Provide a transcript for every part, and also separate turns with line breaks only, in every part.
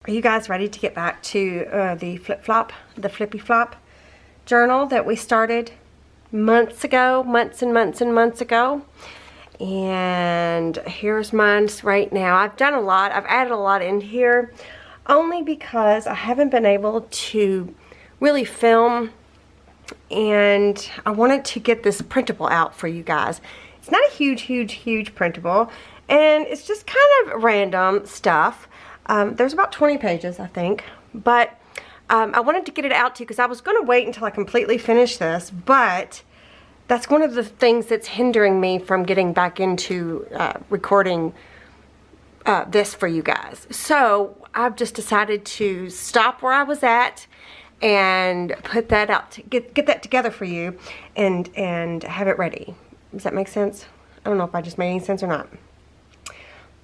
Are you guys ready to get back to the Flippy Flop journal that we started months and months ago? And here's mine right now. I've done a lot. I've added a lot in here only because I haven't been able to really film, and I wanted to get this printable out for you guys. It's not a huge printable, and it's just kind of random stuff. There's about 20 pages, I think, but I wanted to get it out to you because I was going to wait until I completely finish this, but that's one of the things that's hindering me from getting back into recording this for you guys. So I've just decided to stop where I was at and put that out, to get that together for you and have it ready. Does that make sense? I don't know if I just made any sense or not.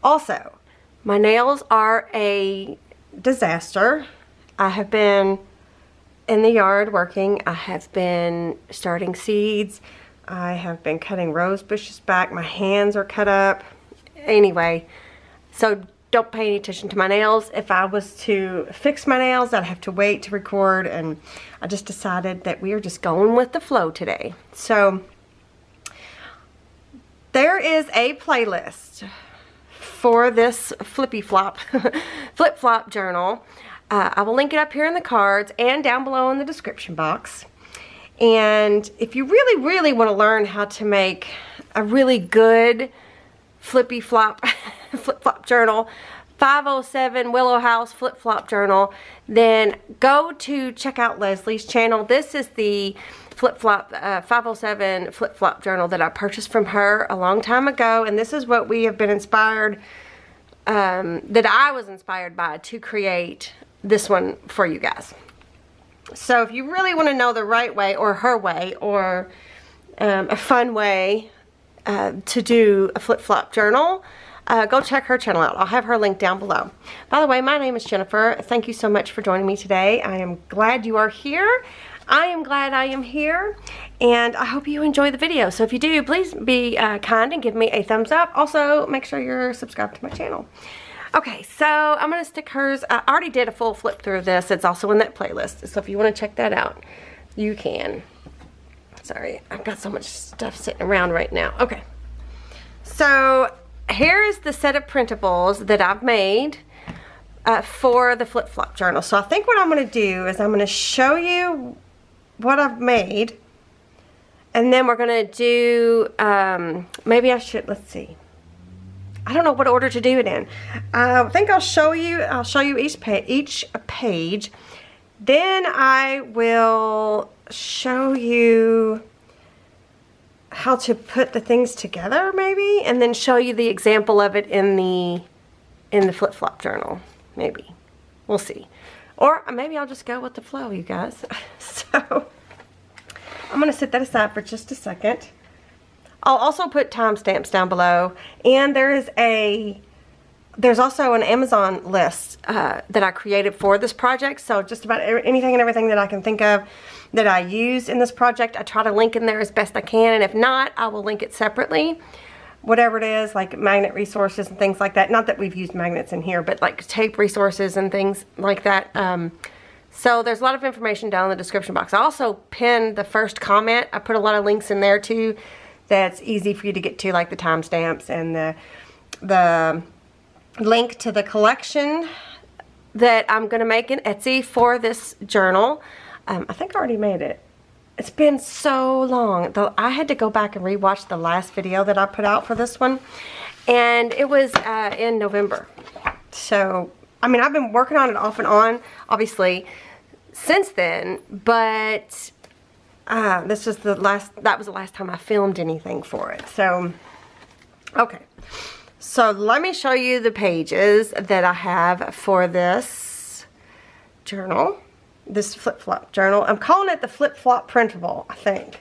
Also, my nails are a disaster. I have been in the yard working. I have been starting seeds. I have been cutting rose bushes back. My hands are cut up. Anyway, so don't pay any attention to my nails. If I was to fix my nails, I'd have to wait to record, and I just decided that we are just going with the flow today. So there is a playlist for this Flippy Flop Flip Flop journal. I will link it up here in the cards and down below in the description box. And if you really want to learn how to make a really good Flippy Flop Flip Flop journal, 507 Willow House Flip Flop journal, then go to check out Leslie's channel. This is the Flip Flop 507 Flip Flop journal that I purchased from her a long time ago, and this is what we have been inspired, that I was inspired by to create this one for you guys. So if you really want to know the right way, or her way, or a fun way to do a Flip Flop journal, go check her channel out. I'll have her link down below. By the way, my name is Jennifer. Thank you so much for joining me today. I am glad you are here. I am glad I am here, and I hope you enjoy the video. So if you do, please be kind and give me a thumbs up. Also, make sure you're subscribed to my channel. Okay, so I'm going to stick hers. I already did a full flip through of this. It's also in that playlist. So if you want to check that out, you can. Sorry, I've got so much stuff sitting around right now. Okay, so here is the set of printables that I've made for the Flip Flop journal. So I think what I'm going to do is I'm going to show you what I've made, and then we're going to do, maybe I should, let's see. I don't know what order to do it in. I think I'll show you each page. Then I will show you how to put the things together, maybe, and then show you the example of it in the Flip Flop journal. Maybe. We'll see. Or maybe I'll just go with the flow, you guys. So I'm going to set that aside for just a second. I'll also put timestamps down below, and there's also an Amazon list that I created for this project. So just about anything and everything that I can think of that I use in this project, I try to link in there as best I can, and if not, I will link it separately. Whatever it is, like magnet resources and things like that. Not that we've used magnets in here, but like tape resources and things like that. So there's a lot of information down in the description box. I also pinned the first comment. I put a lot of links in there too that's easy for you to get to, like the timestamps and the link to the collection that I'm going to make in Etsy for this journal. I think I already made it. It's been so long. I had to go back and rewatch the last video that I put out for this one, and it was in November. So, I mean, I've been working on it off and on, obviously, since then, but this was that was the last time I filmed anything for it. So, okay. So, let me show you the pages that I have for this journal. This Flip Flop journal. I'm calling it the Flip Flop Printable, I think.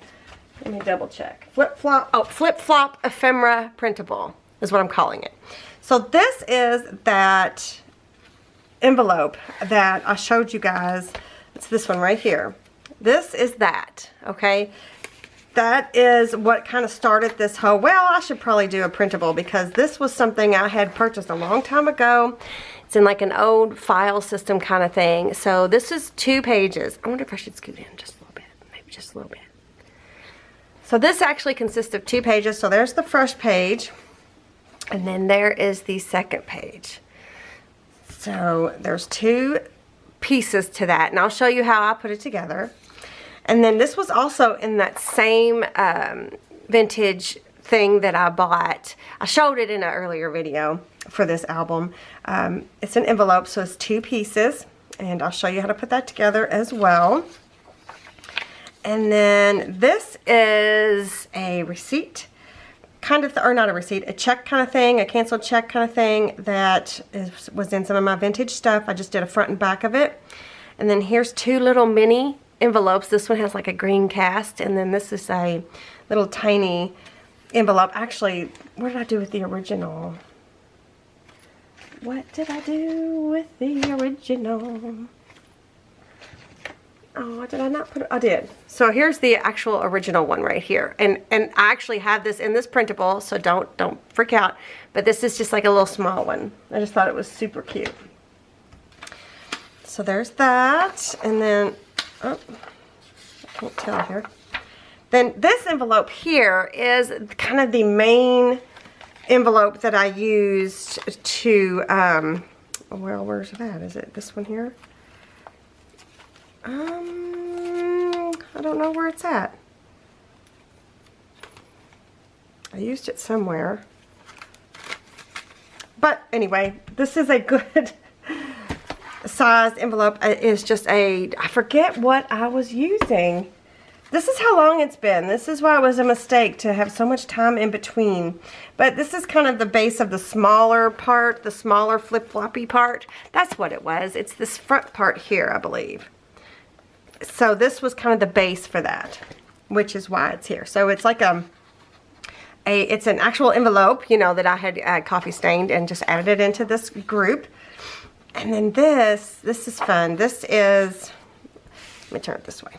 Let me double check. Flip Flop Ephemera Printable is what I'm calling it. So this is that envelope that I showed you guys. It's this one right here. This is that, okay? That is what kind of started this whole, well, I should probably do a printable, because this was something I had purchased a long time ago. It's It's in like an old file system kind of thing. So this is 2 pages. I wonder if I should scoot in just a little bit, maybe just a little bit. So this actually consists of 2 pages. So there's the first page, and then there is the second page. So there's 2 pieces to that, and I'll show you how I put it together. And then this was also in that same vintage thing that I bought. I showed it in an earlier video for this album. It's an envelope, so it's 2 pieces, and I'll show you how to put that together as well. And then this is a receipt, kind of, or not a receipt, a check kind of thing, a canceled check kind of thing that was in some of my vintage stuff. I just did a front and back of it. And then here's 2 little mini envelopes. This one has like a green cast, and then this is a little tiny envelope. Actually, what did I do with the original? What did I do with the original? Oh, did I not put it? I did. So here's the actual original one right here. And I actually have this in this printable, so don't freak out. But this is just like a little small one. I just thought it was super cute. So there's that. And then, oh, I can't tell here. Then this envelope here is kind of the main envelope that I used to, well, where's that? Is it this one here? I don't know where it's at. I used it somewhere. But anyway, this is a good size envelope. It's just I forget what I was using. This is how long it's been. This is why it was a mistake to have so much time in between. But this is kind of the base of the smaller part, the smaller flip-floppy part. That's what it was. It's this front part here, I believe. So this was kind of the base for that, which is why it's here. So it's like it's an actual envelope, you know, that I had coffee stained and just added it into this group. And then this is fun. This is, let me turn it this way.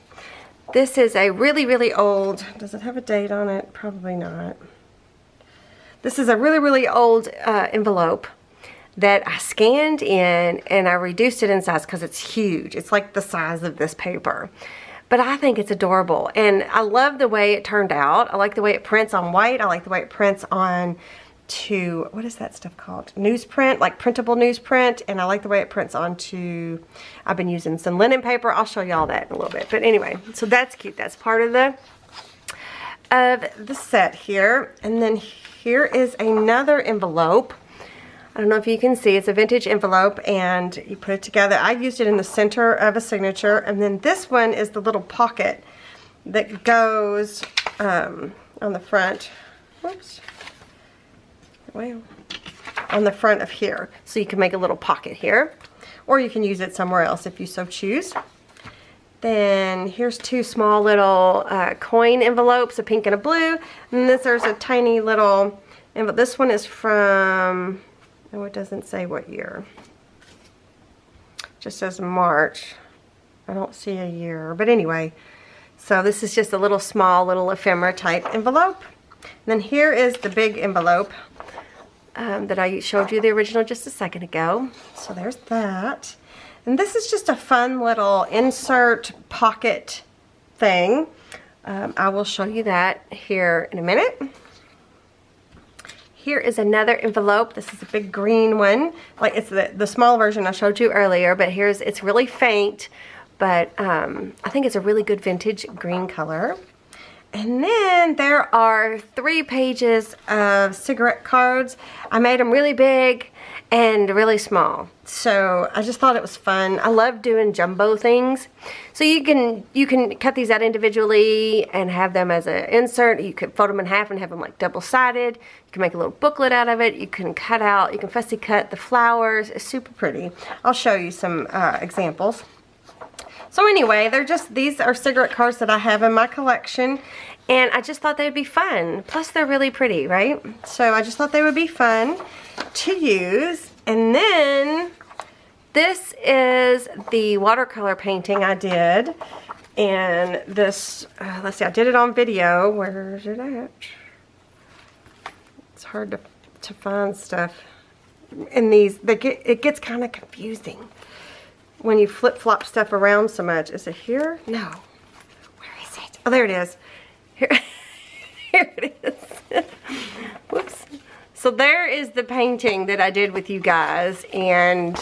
This is a really, really old, does it have a date on it? Probably not. This is a really, really old envelope that I scanned in, and I reduced it in size because it's huge. It's like the size of this paper. But I think it's adorable, and I love the way it turned out. I like the way it prints on white. I like the way it prints on what is that stuff called? Newsprint, like printable newsprint, and I like the way it prints onto, I've been using some linen paper. I'll show you all that in a little bit. But anyway, so that's cute. That's part of the set here. And then here is another envelope. I don't know if you can see, it's a vintage envelope, and you put it together. I used it in the center of a signature, and then this one is the little pocket that goes on the front. Whoops. Well, on the front of here. So you can make a little pocket here, or you can use it somewhere else if you so choose. Then here's 2 small little coin envelopes, a pink and a blue, and there's a tiny little envelope. This one is from, oh, it doesn't say what year. It just says March. I don't see a year. But anyway, so this is just a little small, little ephemera type envelope. And then here is the big envelope that I showed you the original just a second ago. So there's that. And this is just a fun little insert pocket thing. I will show you that here in a minute. Here is another envelope. This is a big green one. Like, it's the small version I showed you earlier, but it's really faint, but I think it's a really good vintage green color. And then there are 3 pages of cigarette cards. I made them really big and really small. So I just thought it was fun. I love doing jumbo things. So you can cut these out individually and have them as an insert. You could fold them in half and have them like double-sided. You can make a little booklet out of it. You can fussy cut the flowers. It's super pretty. I'll show you some examples. So anyway, these are cigarette cards that I have in my collection, and I just thought they'd be fun. Plus they're really pretty, right? So I just thought they would be fun to use. And then this is the watercolor painting I did, and this, let's see, I did it on video. Where is it at? It's hard to find stuff in these, it gets kind of confusing when you flip-flop stuff around so much. Is it here? No. Where is it? Oh, there it is. Here, here it is. Whoops. So there is the painting that I did with you guys, and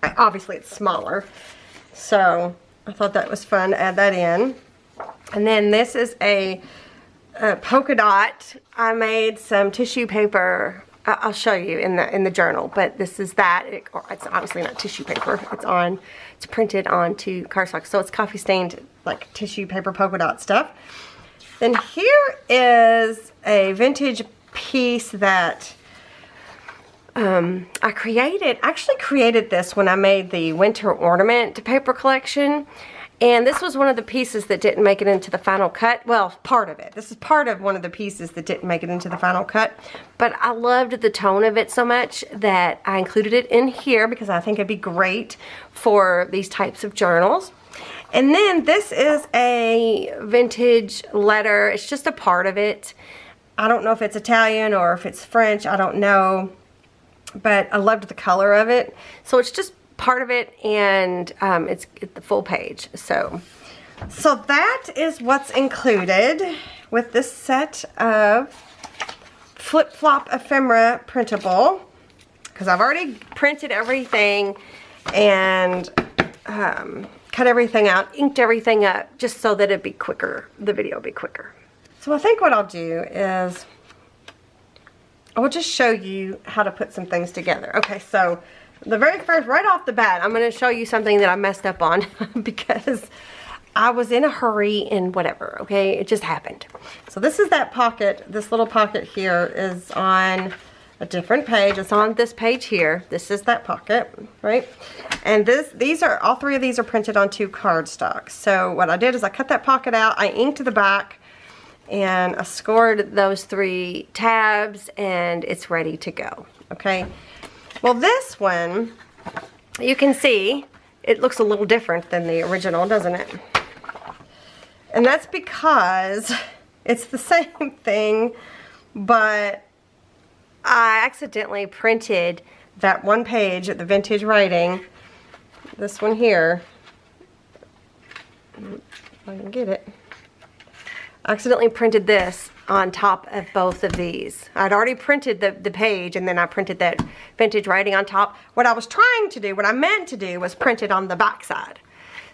obviously it's smaller. So I thought that was fun to add that in. And then this is a polka dot. I made some tissue paper. I'll show you in the journal, but this is that. It's obviously not tissue paper. It's printed onto cardstock, so it's coffee stained like tissue paper polka dot stuff. Then here is a vintage piece that I actually created this when I made the winter ornament paper collection. And this was one of the pieces that didn't make it into the final cut. Well, part of it. This is part of one of the pieces that didn't make it into the final cut. But I loved the tone of it so much that I included it in here because I think it'd be great for these types of journals. And then this is a vintage letter. It's just a part of it. I don't know if it's Italian or if it's French. I don't know. But I loved the color of it. So it's just part of it, and it's the full page. So that is what's included with this set of Flip Flop Ephemera Printable, because I've already printed everything and cut everything out, inked everything up, just so that it'd be quicker, the video would be quicker. So I think what I'll do is I will just show you how to put some things together. Okay, so the very first, right off the bat, I'm going to show you something that I messed up on because I was in a hurry and whatever, okay? It just happened. So this is that pocket. This little pocket here is on a different page. It's on this page here. This is that pocket, right? And all three of these are printed on 2 cardstock. So what I did is I cut that pocket out, I inked the back, and I scored those 3 tabs, and it's ready to go, okay? Well, this one, you can see, it looks a little different than the original, doesn't it? And that's because it's the same thing, but I accidentally printed that one page of the vintage writing, this one here, if I can get it, I accidentally printed this on top of both of these. I'd already printed the page, and then I printed that vintage writing on top. What I was trying to do, what I meant to do, was print it on the back side.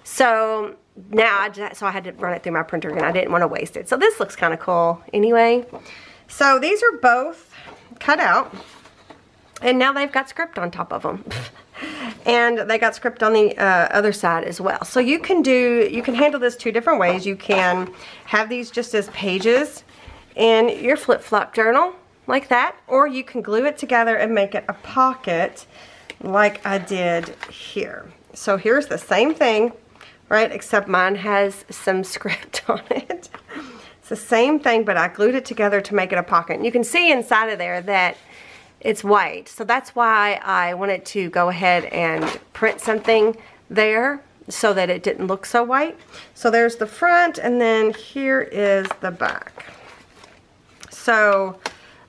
So now I had to run it through my printer, and I didn't want to waste it. So this looks kind of cool anyway. So these are both cut out, and now they've got script on top of them. And they got script on the other side as well. So you can handle this 2 different ways. You can have these just as pages in your flip-flop journal like that, or you can glue it together and make it a pocket like I did here. So here's the same thing, right, except mine has some script on it. It's the same thing, but I glued it together to make it a pocket. And you can see inside of there that it's white, so that's why I wanted to go ahead and print something there so that it didn't look so white. So there's the front, and then here is the back. So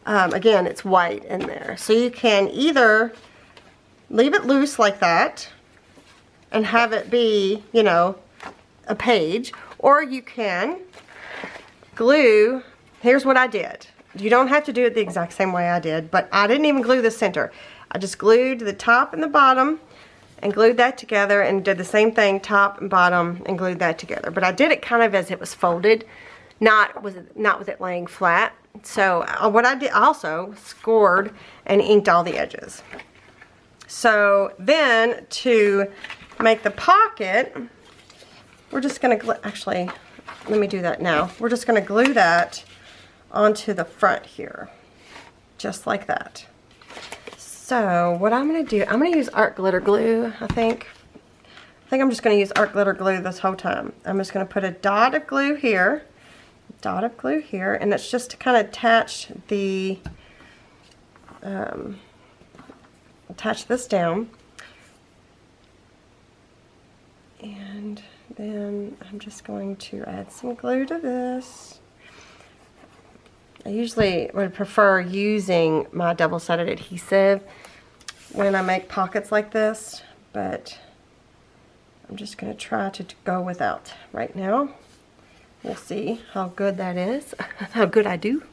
again, it's white in there. So you can either leave it loose like that and have it be, you know, a page, or you can glue. Here's what I did. You don't have to do it the exact same way I did, but I didn't even glue the center. I just glued the top and the bottom and glued that together, and did the same thing, top and bottom, and glued that together. But I did it kind of as it was folded, not with it laying flat. So what I did, also scored and inked all the edges. So then to make the pocket, we're just going to actually, let me do that now. We're just going to glue that onto the front here, just like that. So what I'm going to do, I'm going to use art glitter glue, I think I'm just going to use art glitter glue this whole time. I'm just going to put a dot of glue here, and it's just to kind of attach the, attach this down. And then I'm just going to add some glue to this. I usually would prefer using my double-sided adhesive when I make pockets like this, but I'm just going to try to go without right now. We'll see how good that is, how good I do.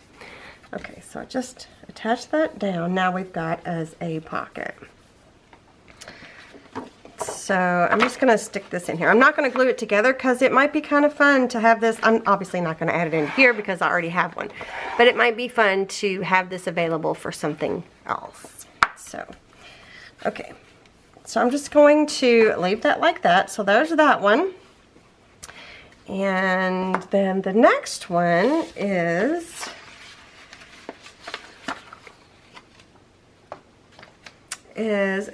Okay, so I just attach that down. Now we've got as a pocket. So I'm just going to stick this in here. I'm not going to glue it together because it might be kind of fun to have this. I'm obviously not going to add it in here because I already have one. But it might be fun to have this available for something else. So, okay. So I'm just going to leave that like that. So there's that one. And then the next one is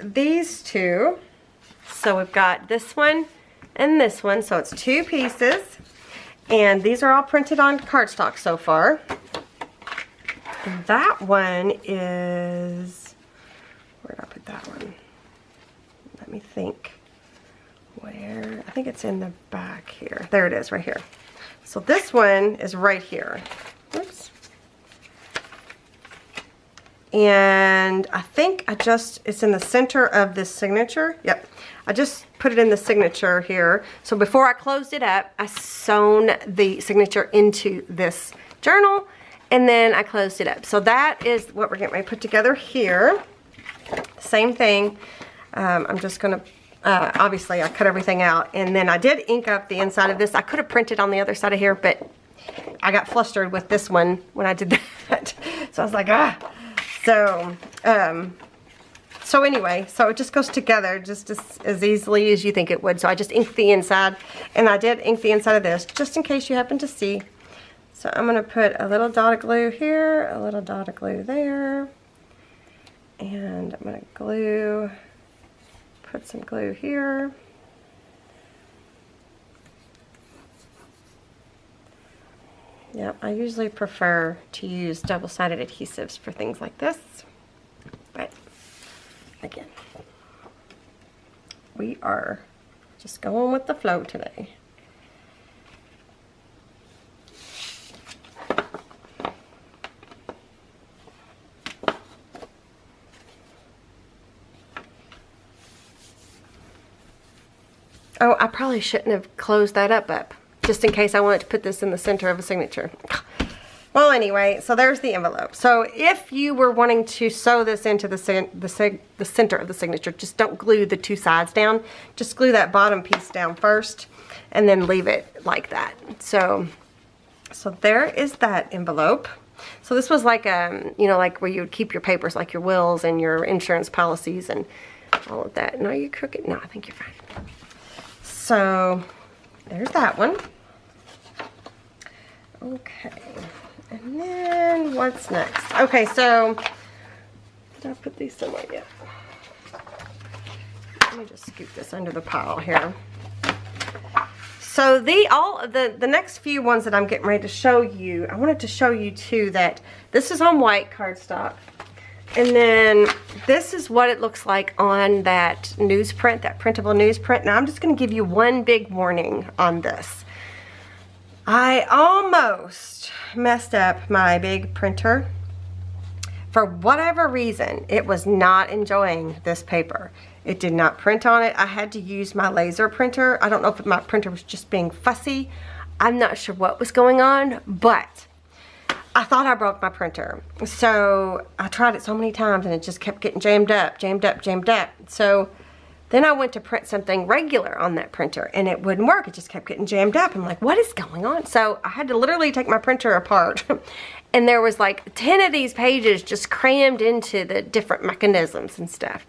these two. So we've got this one and this one. So it's 2 pieces. And these are all printed on cardstock so far. And that one is, where did I put that one? Let me think. Where? I think it's in the back here. There it is, right here. So this one is right here. Oops. And I think it's in the center of this signature. Yep. I just put it in the signature here. So before I closed it up, I sewn the signature into this journal, and then I closed it up. So that is what we're getting ready to put together here. Same thing. I'm just going to, obviously I cut everything out, and then I did ink up the inside of this. I could have printed on the other side of here, but I got flustered with this one when I did that. So I was like, ah. So anyway, so it just goes together just as easily as you think it would. So I just inked the inside, and I did ink the inside of this just in case you happen to see. So I'm going to put a little dot of glue here, a little dot of glue there, and I'm going to put some glue here. Yeah, I usually prefer to use double-sided adhesives for things like this, but again, we are just going with the flow today. Oh, I probably shouldn't have closed that up, just in case I wanted to put this in the center of a signature. Well, anyway, so there's the envelope. So if you were wanting to sew this into the center of the signature, just don't glue the 2 sides down. Just glue that bottom piece down first, and then leave it like that. So there is that envelope. So this was like, you know, like where you would keep your papers, like your wills and your insurance policies and all of that. No, you crooked? No, I think you're fine. So there's that one. Okay. And then what's next? Okay, so did I put these somewhere yet? Let me just scoop this under the pile here. So the next few ones that I'm getting ready to show you, I wanted to show you too that this is on white cardstock. And then this is what it looks like on that newsprint, that printable newsprint. Now I'm just going to give you one big warning on this. I almost messed up my big printer. For whatever reason, it was not enjoying this paper. It did not print on it. I had to use my laser printer. I don't know if my printer was just being fussy. I'm not sure what was going on, but I thought I broke my printer. So I tried it so many times and it just kept getting jammed up. So then I went to print something regular on that printer and it wouldn't work. It just kept getting jammed up. I'm like, what is going on? So I had to literally take my printer apart and there was like 10 of these pages just crammed into the different mechanisms and stuff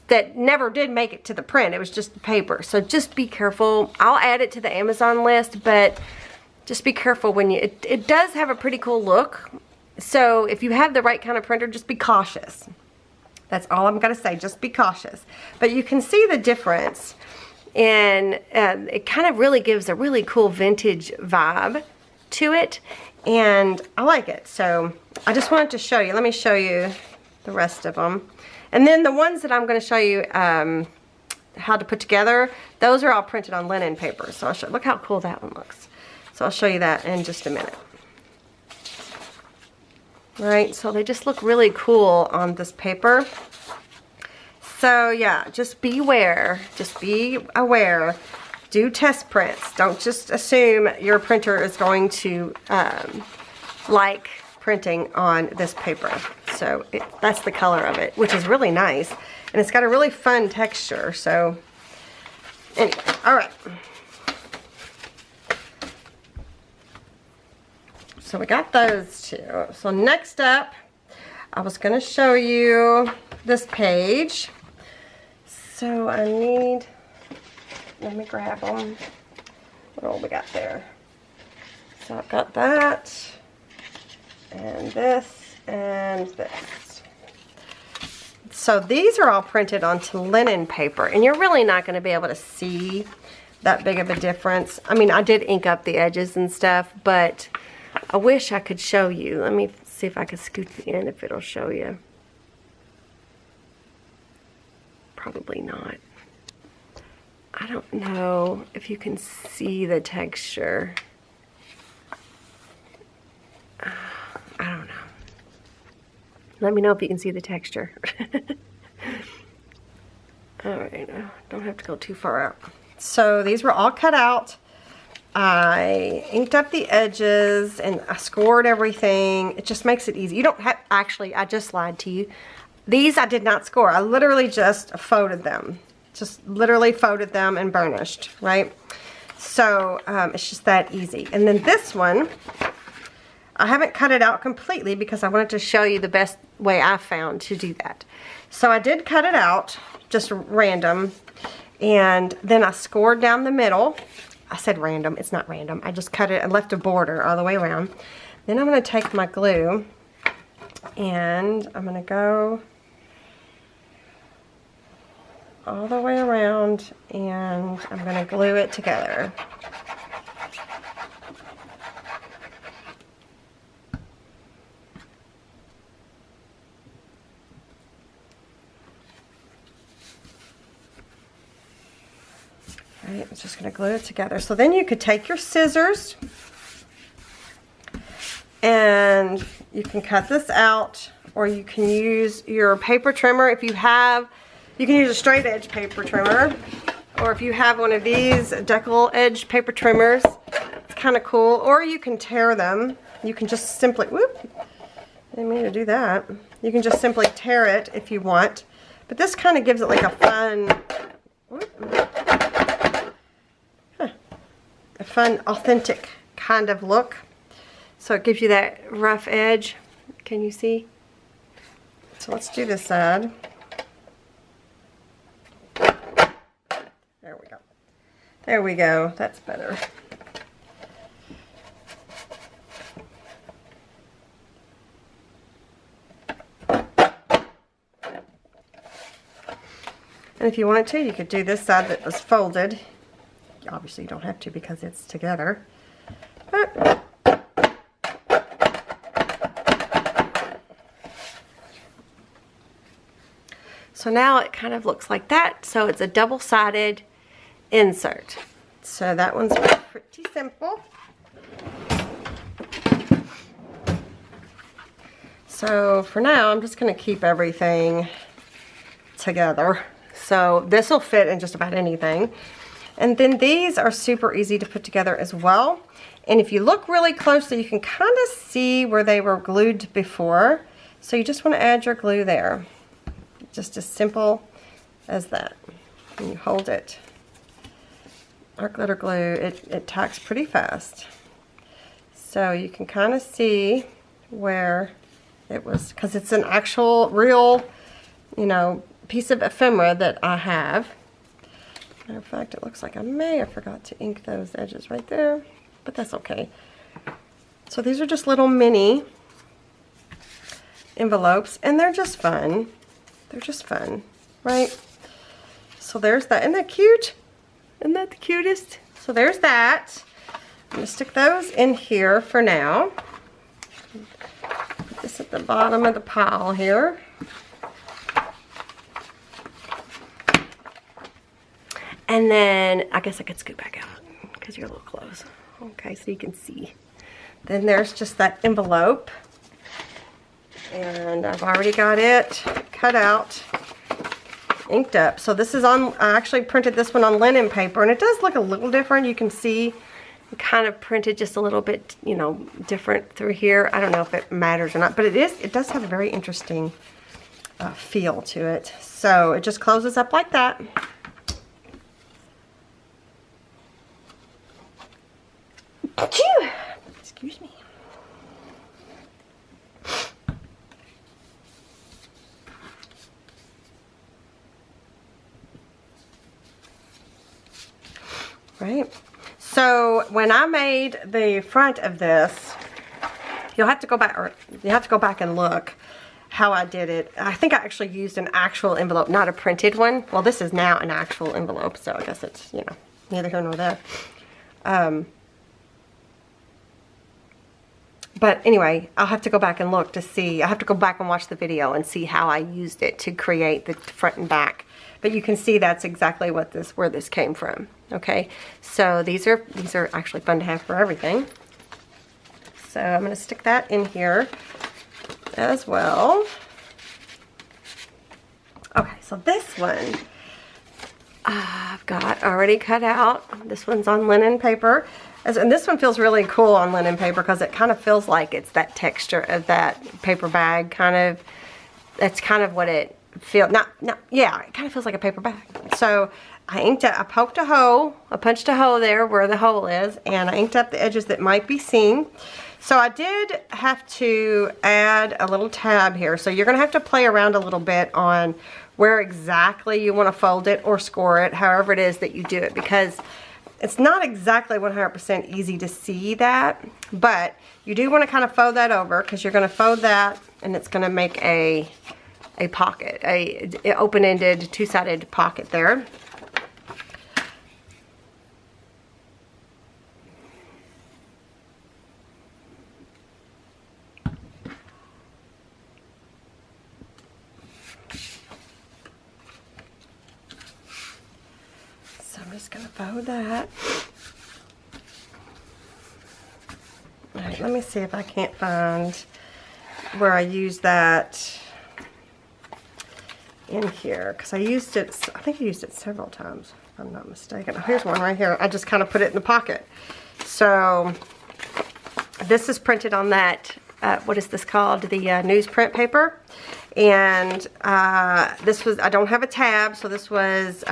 that never did make it to the print. It was just the paper. So just be careful. I'll add it to the Amazon list, but just be careful when you, it does have a pretty cool look. So if you have the right kind of printer, just be cautious. That's all I'm going to say, just be cautious. But you can see the difference, and it kind of really gives a really cool vintage vibe to it, and I like it. So I just wanted to show you. Let me show you the rest of them. And then the ones that I'm going to show you how to put together, those are all printed on linen paper. So I'll show, look how cool that one looks. So I'll show you that in just a minute. right? So they just look really cool on this paper. So yeah, just beware, just be aware. Do test prints. Don't just assume your printer is going to like printing on this paper. So that's the color of it, which is really nice. And it's got a really fun texture. So anyway, all right. So we got those two. So next up, I was going to show you this page. So I need, let me grab them. What all we got there? So I've got that, and this, and this. So these are all printed onto linen paper, and you're really not going to be able to see that big of a difference. I mean, I did ink up the edges and stuff, but I wish I could show you. Let me see if I can scoot the end if it'll show you. Probably not. I don't know if you can see the texture. I don't know. Let me know if you can see the texture. Alright, don't have to go too far out. So these were all cut out. I inked up the edges and I scored everything. It just makes it easy. You don't have, actually, I just lied to you. These I did not score. I literally just folded them. Just literally folded them and burnished, right? So it's just that easy. And then this one, I haven't cut it out completely because I wanted to show you the best way I found to do that. So I did cut it out, just random. And then I scored down the middle. I said random, it's not random. I just cut it and left a border all the way around. Then I'm gonna take my glue and I'm gonna go all the way around and I'm going to glue it together. Alright, I'm just going to glue it together. So then you could take your scissors and you can cut this out, or you can use your paper trimmer if you have. You can use a straight edge paper trimmer, or if you have one of these decal edge paper trimmers, it's kind of cool. Or you can tear them. You can just simply, whoop, I didn't mean to do that. You can just simply tear it if you want. But this kind of gives it like a fun, a fun, authentic kind of look. So it gives you that rough edge. Can you see? So let's do this side. There we go. There we go. That's better. And if you wanted to, you could do this side that was folded. Obviously you don't have to because it's together. But so now it kind of looks like that. So it's a double-sided insert. So that one's pretty simple. So for now, I'm just going to keep everything together. So this will fit in just about anything. And then these are super easy to put together as well. And if you look really closely, you can kind of see where they were glued before. So you just want to add your glue there. Just as simple as that. And you hold it. Our glitter glue, it tacks pretty fast. So you can kind of see where it was, because it's an actual real, you know, piece of ephemera that I have. Matter of fact, it looks like I may have forgot to ink those edges right there, but that's okay. So these are just little mini envelopes, and they're just fun. They're just fun, right? So there's that. Isn't that cute? Isn't that the cutest? So there's that. I'm going to stick those in here for now. Put this at the bottom of the pile here. And then I guess I could scoot back out because you're a little close. Okay, so you can see. Then there's just that envelope. And I've already got it cut out, inked up. So this is on, I actually printed this one on linen paper, and it does look a little different. You can see it kind of printed just a little bit, you know, different through here. I don't know if it matters or not, but it does have a very interesting feel to it. So it just closes up like that. Excuse me. Right. So when I made the front of this, you'll have to go back, or you have to go back and look how I did it. I think I actually used an actual envelope, not a printed one. Well, this is now an actual envelope, so I guess it's, you know, neither here nor there. But anyway, I'll have to go back and look to see. I have to go back and watch the video and see how I used it to create the front and back. But you can see that's exactly what where this came from. Okay, so these are actually fun to have for everything. So I'm going to stick that in here as well. Okay, so this one I've got already cut out. This one's on linen paper. And this one feels really cool on linen paper because it kind of feels like it's that texture of that paper bag kind of. That's kind of what it feels. Yeah, it kind of feels like a paper bag. So I inked up, I poked a hole, I punched a hole there where the hole is, and I inked up the edges that might be seen. So I did have to add a little tab here. So you're going to have to play around a little bit on where exactly you want to fold it or score it, however it is that you do it, because it's not exactly 100% easy to see that, but you do want to kind of fold that over, because you're going to fold that and it's going to make a pocket, a open-ended two-sided pocket there. So I'm just going to fold that. All right, let me see if I can't find where I use that in here, because I used it, I think I used it several times if I'm not mistaken. Oh, here's one right here. I just kind of put it in the pocket. So this is printed on that, what is this called? The newsprint paper. And this was, I don't have a tab, so this was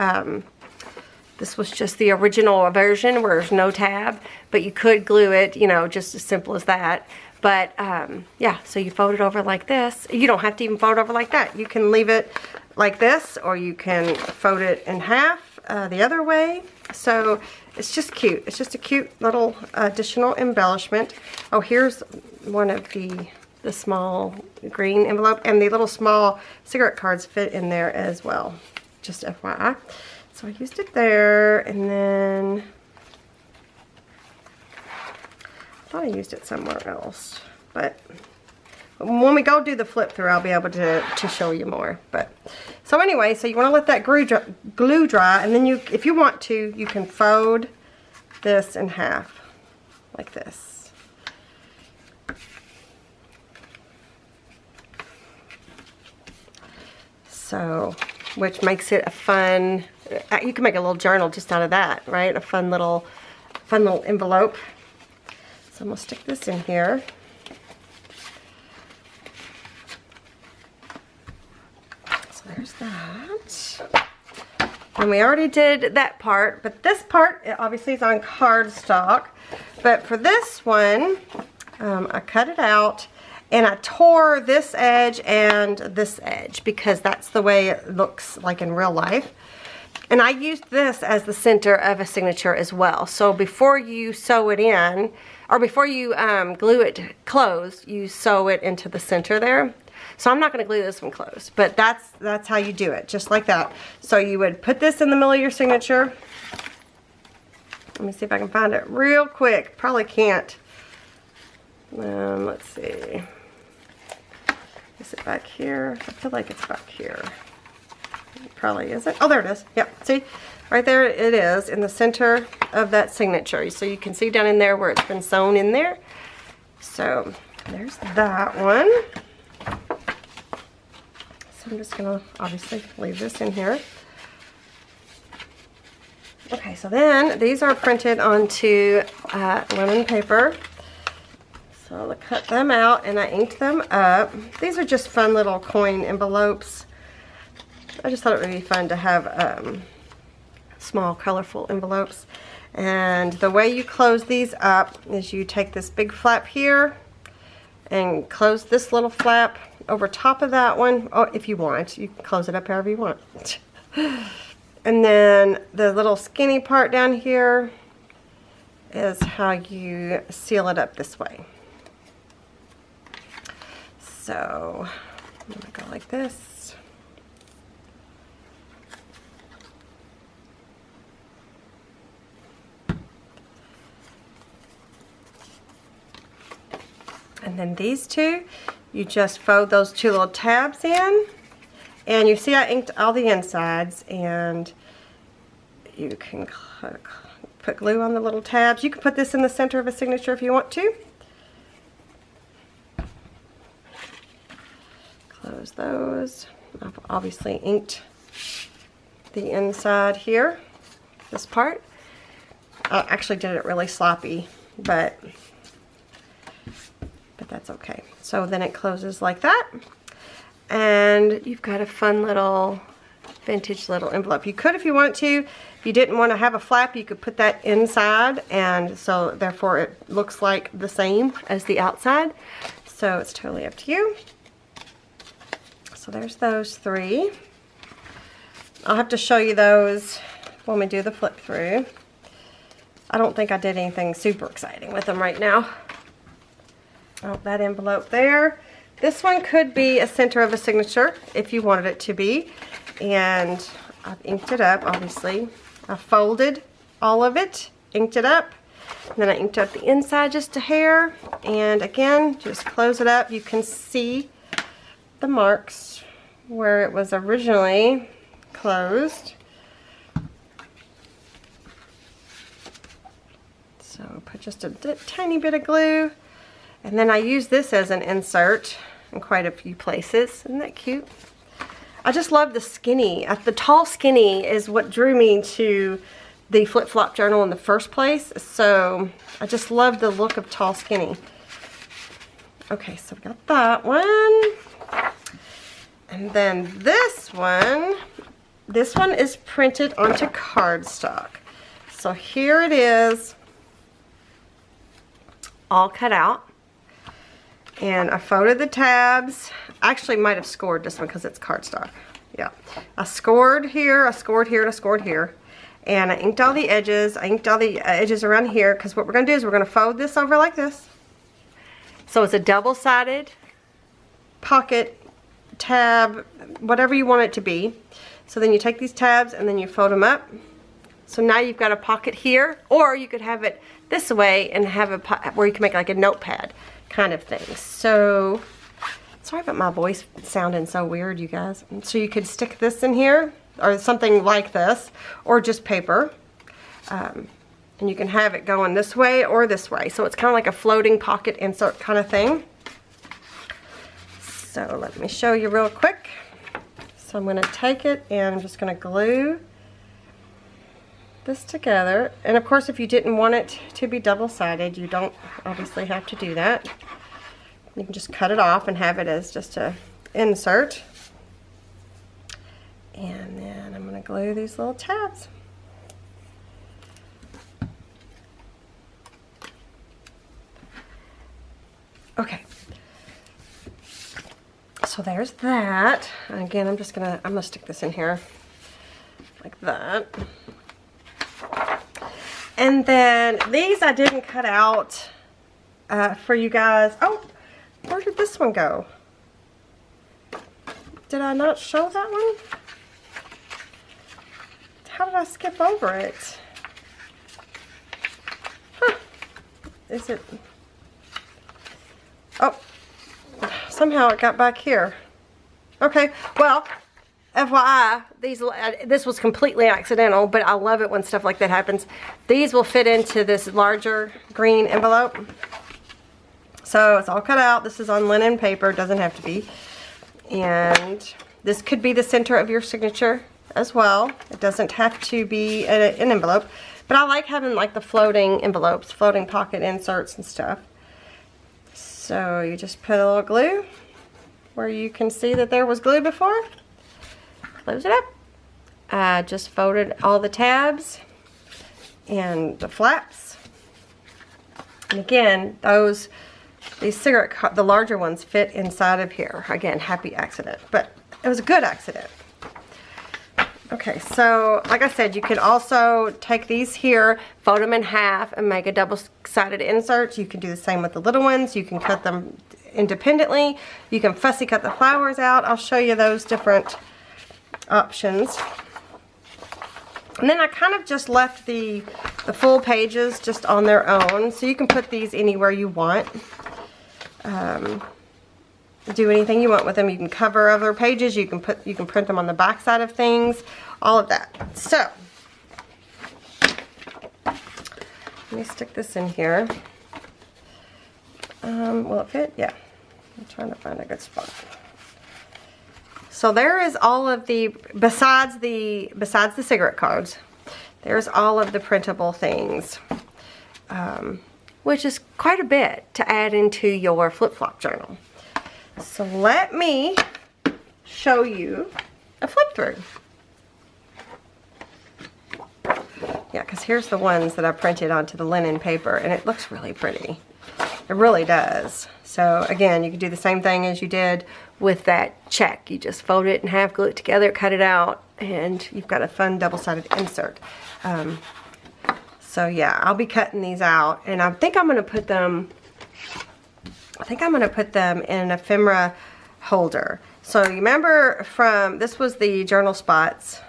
just the original version where there's no tab, but you could glue it, you know, just as simple as that. But yeah, so you fold it over like this. You don't have to even fold over like that. You can leave it like this, or you can fold it in half the other way. So it's just cute. It's just a cute little additional embellishment. Oh, here's one of the small green envelope, and the little small cigarette cards fit in there as well, just FYI. So I used it there, and then I thought I used it somewhere else, but when we go do the flip through, I'll be able to show you more. But so anyway, so you want to let that glue dry, and then if you want to, you can fold this in half like this. So, which makes it a fun, you can make a little journal just out of that, right? A fun little envelope. So I'm gonna stick this in here. So there's that. And we already did that part, but this part, it obviously is on cardstock. But for this one, I cut it out, and I tore this edge and this edge because that's the way it looks like in real life. And I used this as the center of a signature as well. So before you sew it in, or before you glue it closed, you sew it into the center there. So I'm not going to glue this one closed, but that's how you do it, just like that. So you would put this in the middle of your signature. Let me see if I can find it real quick. Probably can't. Let's see. Is it back here? I feel like it's back here. It probably isn't. Oh, there it is. Yep. See? Right there it is in the center of that signature. So you can see down in there where it's been sewn in there. So there's that one. So I'm just gonna obviously leave this in here. Okay, so then these are printed onto linen paper. So I'll cut them out and I inked them up. These are just fun little coin envelopes. I just thought it would be fun to have small colorful envelopes. And the way you close these up is you take this big flap here and close this little flap over top of that one. Oh, if you want, you can close it up however you want. And then the little skinny part down here is how you seal it up this way. So I'm gonna go like this. And then these two, you just fold those two little tabs in. And you see I inked all the insides, and you can put glue on the little tabs. You can put this in the center of a signature if you want to. Close those. I've obviously inked the inside here, this part. I actually did it really sloppy, but that's okay. So then it closes like that, and you've got a fun little vintage little envelope. You could, if you want to, if you didn't want to have a flap, you could put that inside, and so therefore it looks like the same as the outside. So it's totally up to you. So there's those three. I'll have to show you those when we do the flip through. I don't think I did anything super exciting with them right now. Oh, that envelope there. This one could be a center of a signature if you wanted it to be. And I've inked it up, obviously. I folded all of it, inked it up. And then I inked up the inside just a hair. And again, just close it up. You can see the marks where it was originally closed. So put just a tiny bit of glue. And then I use this as an insert in quite a few places. Isn't that cute? I just love the skinny. The tall skinny is what drew me to the Flip Flop Journal in the first place. So I just love the look of tall skinny. Okay, so we got that one. And then this one is printed onto cardstock. So here it is, all cut out. And I folded the tabs. I actually might have scored this one because it's cardstock. Yeah. I scored here, I scored here, and I scored here. And I inked all the edges. I inked all the edges around here because what we're going to do is we're going to fold this over like this. So it's a double-sided pocket, tab, whatever you want it to be. So then you take these tabs and then you fold them up. So now you've got a pocket here, or you could have it this way and have a where you can make like a notepad kind of thing. So sorry about my voice sounding so weird, you guys. So you could stick this in here or something like this, or just paper, and you can have it going this way or this way. So it's kind of like a floating pocket insert kind of thing. So let me show you real quick. So I'm going to take it and I'm just going to glue this together. And of course, if you didn't want it to be double-sided, you don't obviously have to do that. You can just cut it off and have it as just a insert. And then I'm going to glue these little tabs. Okay. So there's that. Again, I'm gonna stick this in here like that. And then these I didn't cut out for you guys. Oh, where did this one go? Did I not show that one? How did I skip over it? Huh. Is it? Oh, somehow it got back here. Okay, well, FYI, this was completely accidental, but I love it when stuff like that happens. These will fit into this larger green envelope. So it's all cut out. This is on linen paper. It doesn't have to be. And This could be the center of your signature as well. It doesn't have to be an envelope, but I like having like the floating envelopes, floating pocket inserts and stuff. So you just put a little glue where you can see that there was glue before. Close it up. I just folded all the tabs and the flaps. And again, these cigarette, the larger ones fit inside of here. Again, happy accident, but it was a good accident. Okay, so like I said, you could also take these here, fold them in half, and make a double-sided insert. You can do the same with the little ones. You can cut them independently. You can fussy cut the flowers out. I'll show you those different options. And then I kind of just left the full pages just on their own, so you can put these anywhere you want. Do anything you want with them. You can cover other pages. You can print them on the back side of things. All of that. So let me stick this in here. Will it fit? Yeah. I'm trying to find a good spot. So there is all of the besides the cigarette cards. There's all of the printable things, which is quite a bit to add into your Flip Flop journal. So let me show you a flip through. Yeah, because here's the ones that I printed onto the linen paper, and it looks really pretty. It really does. So again, you can do the same thing as you did with that check. You just fold it in half, glue it together, cut it out, and you've got a fun double-sided insert. So yeah, I'll be cutting these out, and I think I'm going to put them in an ephemera holder. So you remember this was the Journal Spots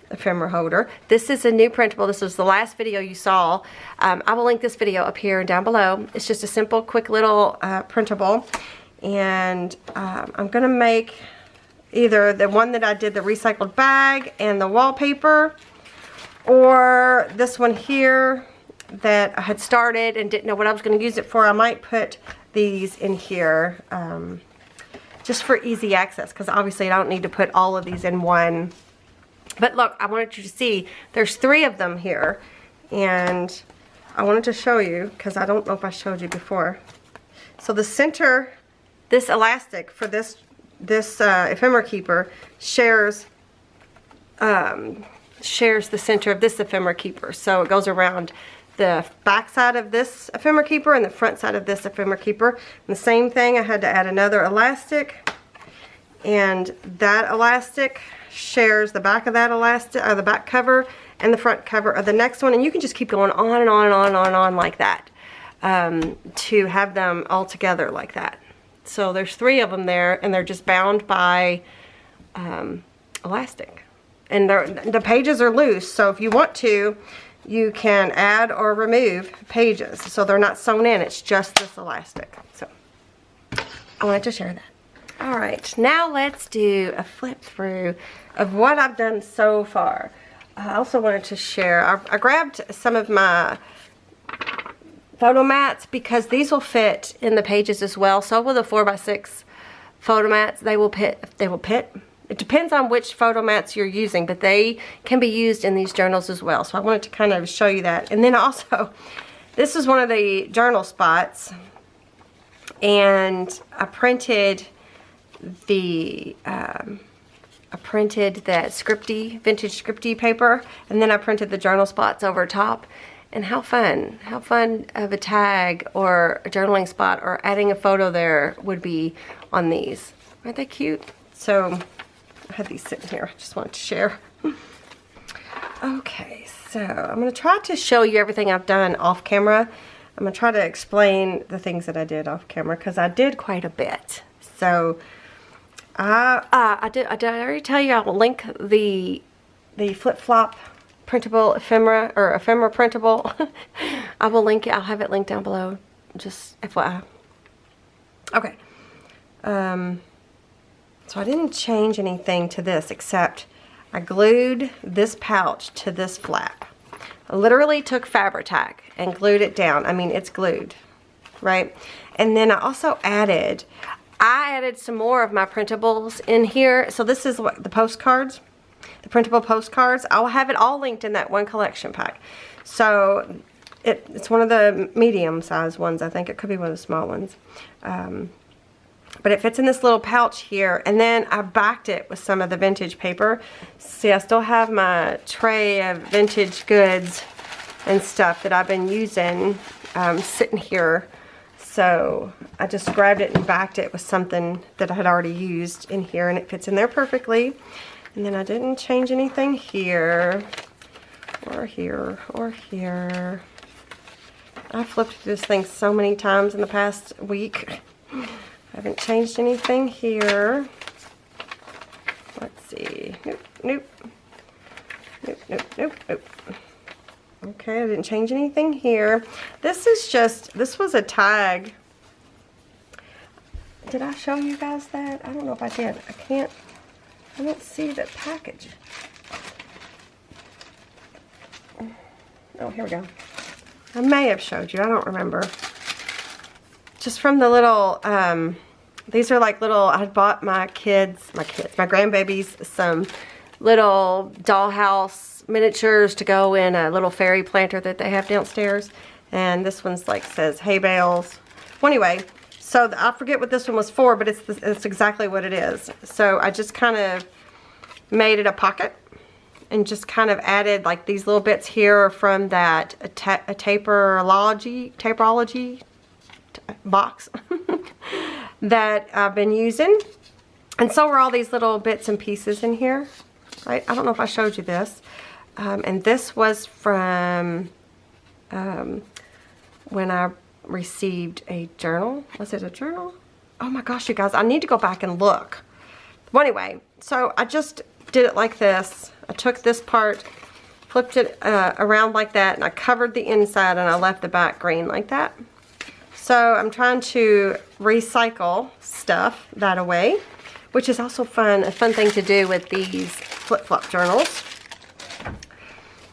ephemera holder. This is a new printable. This was the last video you saw. I will link this video up here and down below. It's just a simple, quick little printable. And I'm going to make either the one that I did the recycled bag and the wallpaper, or this one here that I had started and didn't know what I was going to use it for. I might put these in here just for easy access, because obviously I don't need to put all of these in one. But look, I wanted you to see there's 3 of them here, and I wanted to show you because I don't know if I showed you before. So the center, this elastic for this ephemera keeper shares the center of this ephemera keeper. So it goes around the back side of this ephemera keeper and the front side of this ephemera keeper. And the same thing, I had to add another elastic, and that elastic shares the back of that elastic, or the back cover, and the front cover of the next one. And you can just keep going on and on and on and on and on like that to have them all together like that. So there's 3 of them there, and they're just bound by elastic. And the pages are loose, so if you want to, you can add or remove pages. So they're not sewn in, it's just this elastic. So I wanted to share that. All right, now let's do a flip through of what I've done so far. I also wanted to share, I grabbed some of my photo mats because these will fit in the pages as well. So will the 4x6 photo mats. They will fit. It depends on which photo mats you're using, but they can be used in these journals as well. So I wanted to kind of show you that. And then also, this is one of the journal spots, and I printed that vintage scripty paper, and then I printed the journal spots over top. And how fun of a tag or a journaling spot or adding a photo there would be on these. Aren't they cute? So I had these sitting here. I just wanted to share. Okay, so I'm going to try to show you everything I've done off camera. I'm going to try to explain the things that I did off camera because I did quite a bit. So I did already tell you I will link the Flip Flop printable ephemera, or ephemera printable. I will link it. I'll have it linked down below, just FYI. Okay. So I didn't change anything to this except I glued this pouch to this flap. I literally took Fabri-Tac and glued it down. I mean, it's glued, right? And then I also added I added some more of my printables in here. So this is what the postcards, the printable postcards. I'll have it all linked in that one collection pack. So it's one of the medium sized ones. I think it could be one of the small ones. But it fits in this little pouch here, and then I backed it with some of the vintage paper. See, I still have my tray of vintage goods and stuff that I've been using sitting here. So I just grabbed it and backed it with something that I had already used in here, and it fits in there perfectly. And then I didn't change anything here, or here, or here. I flipped through this thing so many times in the past week. I haven't changed anything here. Let's see. Nope, nope. Nope, nope, nope, nope. Okay, I didn't change anything here. This is just, this was a tag. Did I show you guys that? I don't know if I did. I don't see the package. Oh, here we go. I may have showed you. I don't remember. Just from the little, these are like little, I had bought my grandbabies, some little dollhouse miniatures to go in a little fairy planter that they have downstairs. And this one's like, says hay bales. Well, anyway, so I forget what this one was for, but it's exactly what it is. So I just kind of made it a pocket and just kind of added like these little bits here from that taperology box that I've been using. And so are all these little bits and pieces in here. Right? I don't know if I showed you this. And this was from when I received a journal. Was it a journal? Oh my gosh, you guys, I need to go back and look. Well, anyway, so I just did it like this. I took this part, flipped it around like that, and I covered the inside and I left the back green like that. So I'm trying to recycle stuff that away, which is also fun, a fun thing to do with these Flip Flop journals.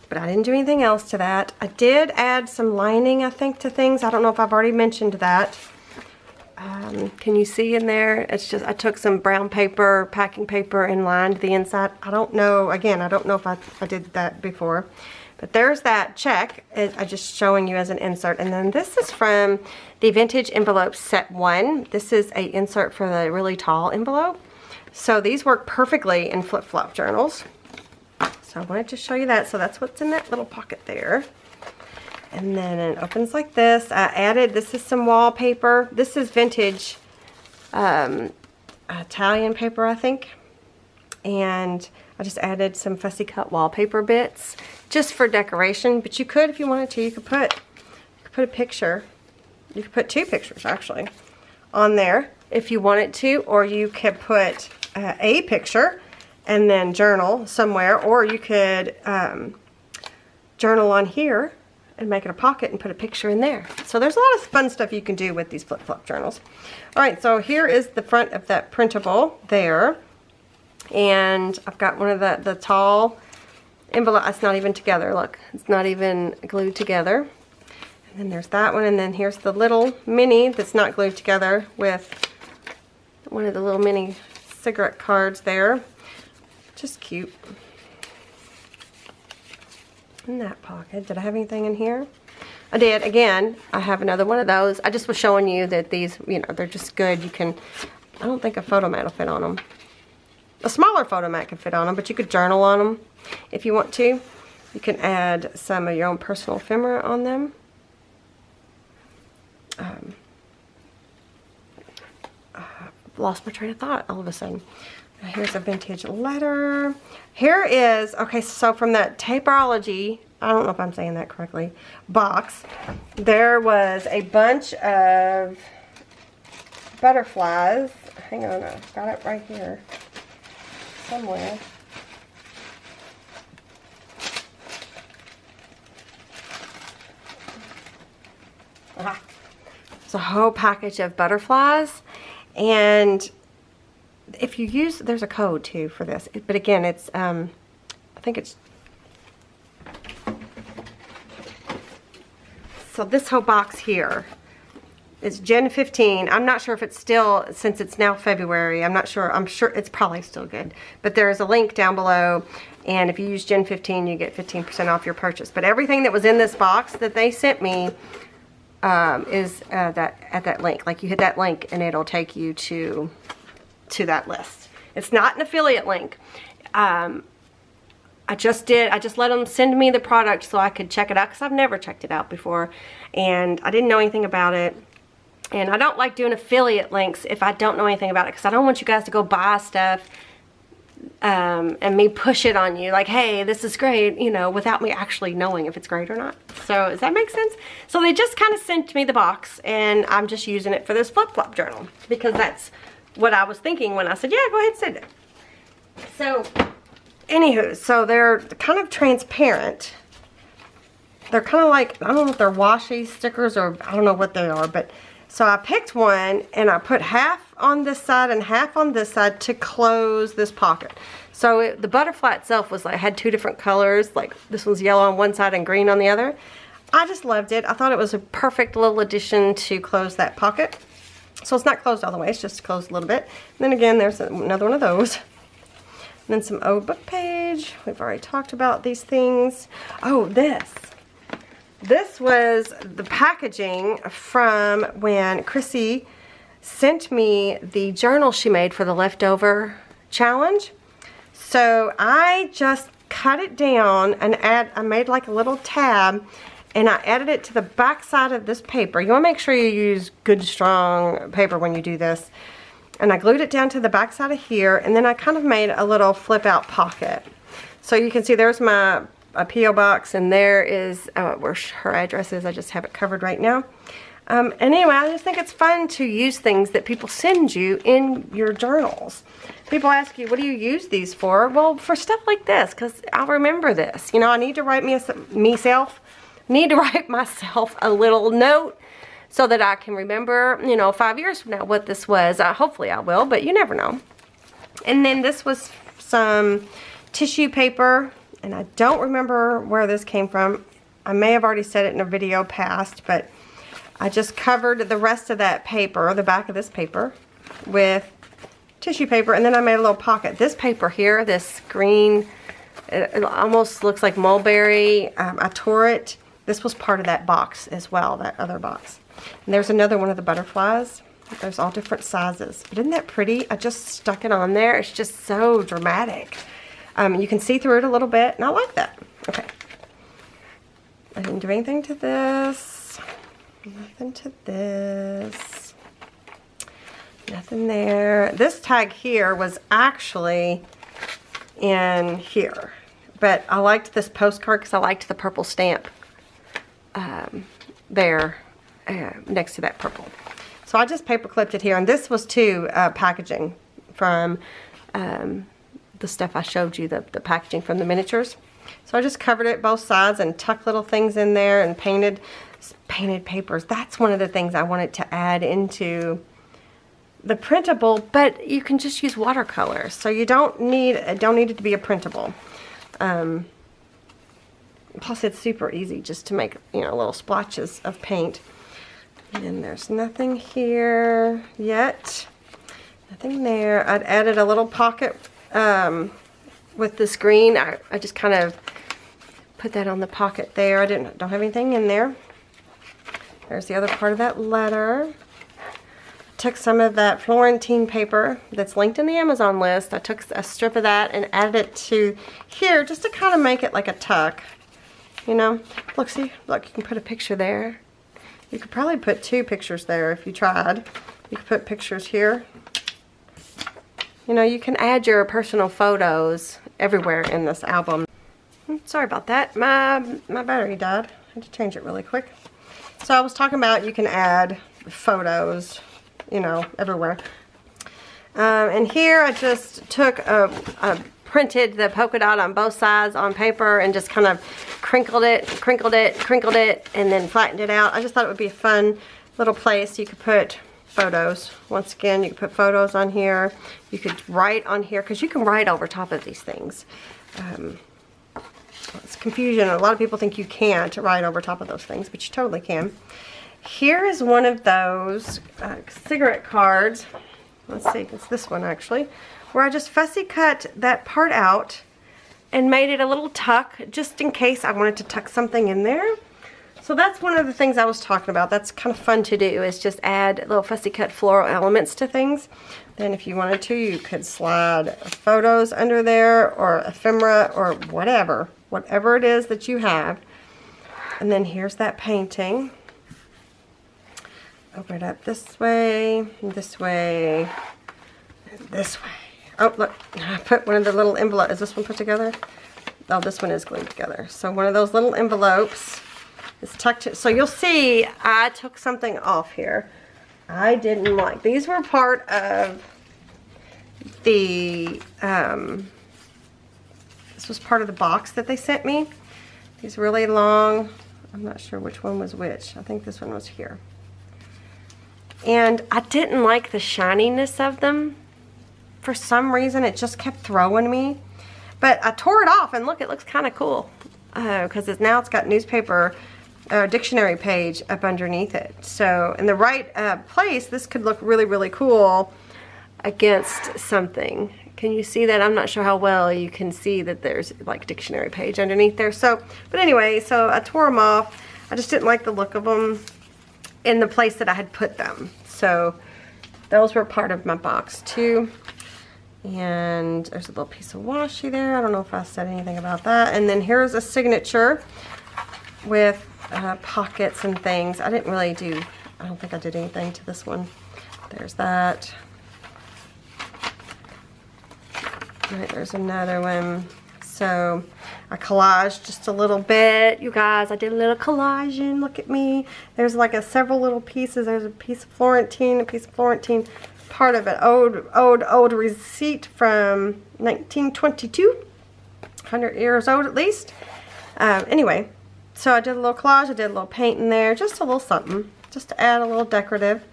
But I didn't do anything else to that. I did add some lining, I think, to things. I don't know if I've already mentioned that. Can you see in there? It's just, I took some brown paper, packing paper, and lined the inside. I don't know, again, I don't know if I did that before. But there's that check. I'm just showing you as an insert. And then this is from the Vintage Envelope Set 1. This is an insert for the really tall envelope. So these work perfectly in Flip Flop journals. So I wanted to show you that. So that's what's in that little pocket there. And then it opens like this. I added, this is some wallpaper. This is vintage Italian paper, I think. And I just added some fussy cut wallpaper bits just for decoration. But you could, if you wanted to, you could put a picture. You could put two pictures, actually, on there if you wanted to. Or you could put a picture and then journal somewhere. Or you could journal on here and make it a pocket and put a picture in there. So there's a lot of fun stuff you can do with these Flip Flop journals. Alright, so here is the front of that printable there. And I've got one of the tall envelope. It's not even together, look. It's not even glued together. And then there's that one, and then here's the little mini that's not glued together with one of the little mini cigarette cards there. Just cute. In that pocket. Did I have anything in here? I did. Again, I have another one of those. I just was showing you that these, you know, they're just good. You can, I don't think a photo mat will fit on them. A smaller photo mat can fit on them, but you could journal on them if you want to. You can add some of your own personal ephemera on them. Lost my train of thought all of a sudden. Here's a vintage letter. Here is, okay, so from that Taperology, I don't know if I'm saying that correctly, box, there was a bunch of butterflies. Hang on, I've got it right here somewhere. Aha. It's a whole package of butterflies, and if you use, there's a code too for this, but again, it's I think it's, so this whole box here It's Gen 15. I'm not sure if it's still, since it's now February, I'm not sure. I'm sure it's probably still good. But there's a link down below, and if you use Gen 15, you get 15% off your purchase. But everything that was in this box that they sent me is at that link. Like, you hit that link and it'll take you to that list. It's not an affiliate link. I just let them send me the product so I could check it out, because I've never checked it out before, and I didn't know anything about it. And I don't like doing affiliate links if I don't know anything about it, because I don't want you guys to go buy stuff and me push it on you like, hey, this is great, you know, without me actually knowing if it's great or not. So does that make sense? So they just kind of sent me the box, and I'm just using it for this Flip Flop journal, because that's what I was thinking when I said, yeah, go ahead and send it. So anywho, so they're kind of transparent. They're kind of like, I don't know if they're washi stickers or I don't know what they are, but so I picked one and I put half on this side and half on this side to close this pocket. So the butterfly itself was like, had two different colors, like this one's yellow on one side and green on the other. I just loved it. I thought it was a perfect little addition to close that pocket. So it's not closed all the way, it's just closed a little bit. And then again, there's another one of those. And then some old book page. We've already talked about these things. Oh, this was the packaging from when Chrissy sent me the journal she made for the leftover challenge. So I just cut it down and I made like a little tab, and I added it to the back side of this paper. You want to make sure you use good strong paper when you do this. And I glued it down to the back side of here, and then I kind of made a little flip out pocket. So you can see there's my P.O. box, and there is where her address is. I just have it covered right now. And anyway, I just think it's fun to use things that people send you in your journals. People ask you, what do you use these for? Well, for stuff like this, because I'll remember this. You know, I need to write myself a little note so that I can remember, you know, 5 years from now what this was. Hopefully I will, but you never know. And then this was some tissue paper, and I don't remember where this came from. I may have already said it in a video past, but I just covered the rest of that paper, the back of this paper, with tissue paper, and then I made a little pocket. This paper here, this green, it almost looks like mulberry. I tore it. This was part of that box as well, that other box. And there's another one of the butterflies. There's all different sizes. But isn't that pretty? I just stuck it on there. It's just so dramatic. You can see through it a little bit, and I like that. Okay. I didn't do anything to this. Nothing to this. Nothing there. This tag here was actually in here. But I liked this postcard because I liked the purple stamp there next to that purple. So I just paper clipped it here, and this was too packaging from the stuff I showed you, the packaging from the miniatures. So I just covered it both sides and tucked little things in there and painted papers. That's one of the things I wanted to add into the printable, but you can just use watercolor, so you don't need it to be a printable. Plus it's super easy just to make, you know, little splotches of paint. And then there's nothing here yet. Nothing there. I'd added a little pocket with this green. I just kind of put that on the pocket there. I don't have anything in there. There's the other part of that letter. Took some of that Florentine paper that's linked in the Amazon list. I took a strip of that and added it to here just to kind of make it like a tuck. You know, look, see, look, you can put a picture there. You could probably put 2 pictures there if you tried. You could put pictures here. You know, you can add your personal photos everywhere in this album. Sorry about that. My battery died. I had to change it really quick. So I was talking about you can add photos, you know, everywhere. And here I just took printed the polka dot on both sides on paper and just kind of crinkled it, and then flattened it out. I just thought it would be a fun little place. You could put photos. Once again, you could put photos on here. You could write on here, because you can write over top of these things. It's confusion. A lot of people think you can't write over top of those things, but you totally can. here is one of those cigarette cards. Let's see, it's this one actually, where I just fussy cut that part out and made it a little tuck just in case I wanted to tuck something in there. So that's one of the things I was talking about. That's kind of fun to do, is just add little fussy cut floral elements to things. Then if you wanted to, you could slide photos under there or ephemera or whatever it is that you have. And then here's that painting. Open it up this way, and this way, and this way. Oh, look, I put one of the little envelopes. Is this one put together? Oh, this one is glued together. So one of those little envelopes is tucked in. So you'll see I took something off here. I didn't like. These were part of the, this was part of the box that they sent me. These really long, I'm not sure which one was which. I think this one was here. And I didn't like the shininess of them. For some reason, it just kept throwing me. But I tore it off, and look, it looks kind of cool. Because now it's got newspaper dictionary page up underneath it. So in the right place, this could look really, really cool against something. Can you see that? I'm not sure how well you can see that there's like dictionary page underneath there. So, but anyway, so I tore them off. I just didn't like the look of them in the place that I had put them. So those were part of my box too. And there's a little piece of washi there. I don't know if I said anything about that. And then here's a signature with pockets and things. I didn't really do, I don't think I did anything to this one. There's that. All right, there's another one. So I collaged just a little bit. You guys, I did a little collaging. Look at me. There's like several little pieces. There's a piece of Florentine, a piece of Florentine. Part of an old receipt from 1922. 100 years old at least. Anyway, so I did a little collage. I did a little paint in there. Just a little something. Just to add a little decorative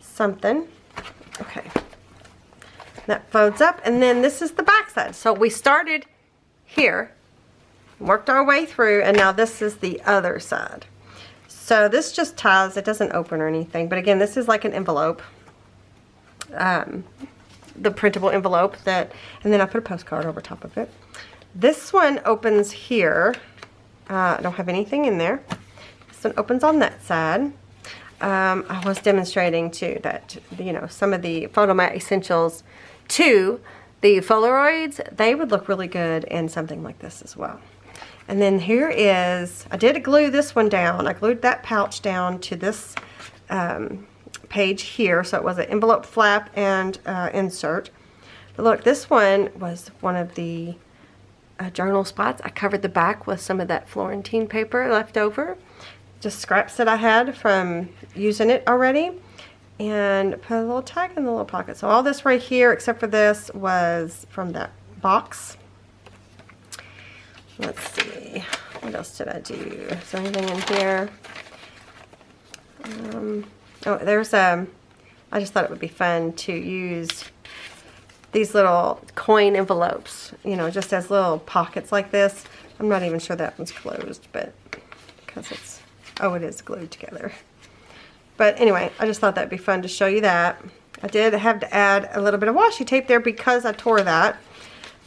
something. Okay. That folds up. And then this is the back side. So we started here, worked our way through, and now this is the other side. So this just ties, it doesn't open or anything, but again, this is like an envelope, the printable envelope that, and then I put a postcard over top of it. This one opens here. I don't have anything in there. This one opens on that side. I was demonstrating too that, you know, some of the Photomat Essentials too, the Polaroids, they would look really good in something like this as well. And then here is, I did glue this one down. I glued that pouch down to this page here. So it was an envelope flap and insert. But look, this one was one of the journal spots. I covered the back with some of that Florentine paper left over. Just scraps that I had from using it already. And put a little tag in the little pocket. So all this right here, except for this, was from that box. Let's see. What else did I do? Is there anything in here? Oh, there's I just thought it would be fun to use these little coin envelopes, you know, just as little pockets like this. I'm not even sure that one's closed, but because it's, oh, it is glued together. But anyway, I just thought that'd be fun to show you that. I did have to add a little bit of washi tape there because I tore that.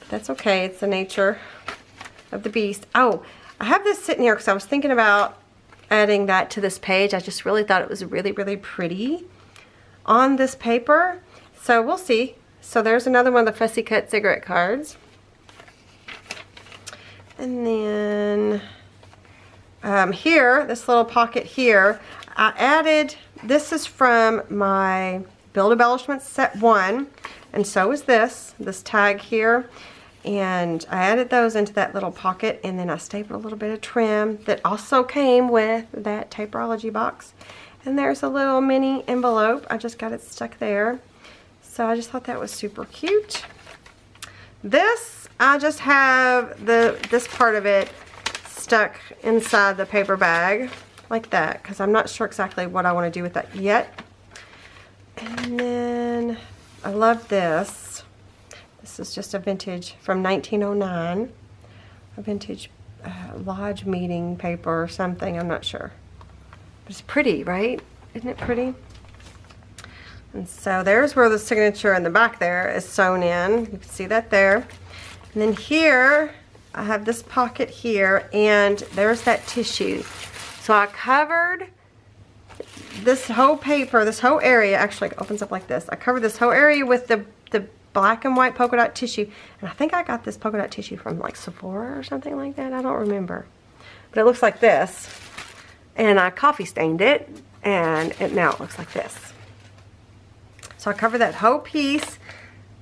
But that's okay, it's the nature of the beast. Oh, I have this sitting here because I was thinking about adding that to this page. I just really thought it was really, really pretty on this paper. So we'll see. So there's another one of the fussy cut cigarette cards. And then here, this little pocket here, I added, this is from my Build Embellishments Set 1, and so is this tag here. And I added those into that little pocket, and then I stapled a little bit of trim that also came with that Taperology box. And there's a little mini envelope. I just got it stuck there. So I just thought that was super cute. This, I just have this part of it stuck inside the paper bag like that, because I'm not sure exactly what I want to do with that yet. And then I love this. This is just a vintage from 1909, a vintage lodge meeting paper or something, I'm not sure. It's pretty, right? Isn't it pretty? And so there's where the signature in the back there is sewn in. You can see that there. And then here, I have this pocket here, and there's that tissue. So I covered this whole paper, this whole area, actually it opens up like this. I covered this whole area with the black and white polka dot tissue. And I think I got this polka dot tissue from like Sephora or something like that. I don't remember. But it looks like this. And I coffee stained it, and now it looks like this. So I covered that whole piece,